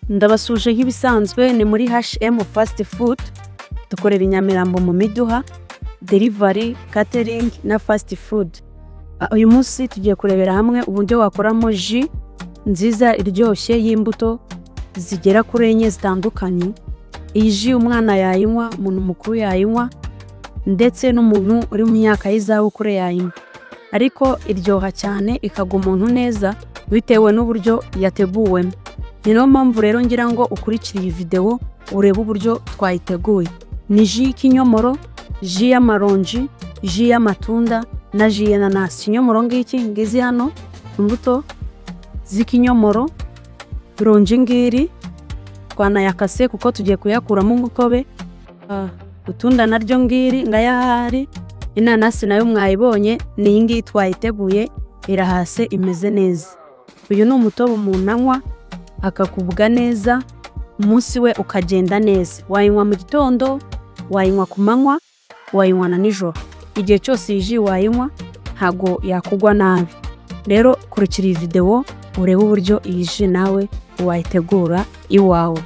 Ndabasuje nk'ibisanzwe ni muri H&M Fast Food, dukorera i Nyamirambo mu Miduha, delivery, catering na fast food. Uyu munsi tugiye kurebera hamwe uburyo wakoramo ji nziza iryoshye y'imbuto zigera kuri 4 zitandukanye. Iyi ji umwana yayinywa, umuntu mukuru yayinywa, ndetse n'umuntu uri mu myaka y'izabukuru yayinywa. Ariko iryoha cyane ikaga umuntu neza bitewe n'uburyo yateguwemo. Niyo mpamvu rero ngira ngo ukurikire iyi video urebe uburyo twayiteguye. Ni ji y'ikinyomoro, ji y'amaronji, ji y'amatunda na ji y'inanasi. Ikinyomoro ngiki ngizi hano, imbuto z'ikinyomoro, ironji ngiri twanayakase kuko tugiye kuyakuramo umutobe. Utunda naryo ngiri ngayahari, inanasi nayo mwayibonye ni iyi ngiyi twayiteguye irahase imeze neza. Uyu ni umutobe umuntu anywa akakubwa neza, umunsi we ukagenda neza. Wayinywa mu gitondo, wayinywa ku manywa, wayinywa na nijoro. Igihe cyose iyi ji wayinywa ntago yakugwa nabi. Rero kurikira iyi video urebe uburyo iyi ji nawe wayitegura iwawe.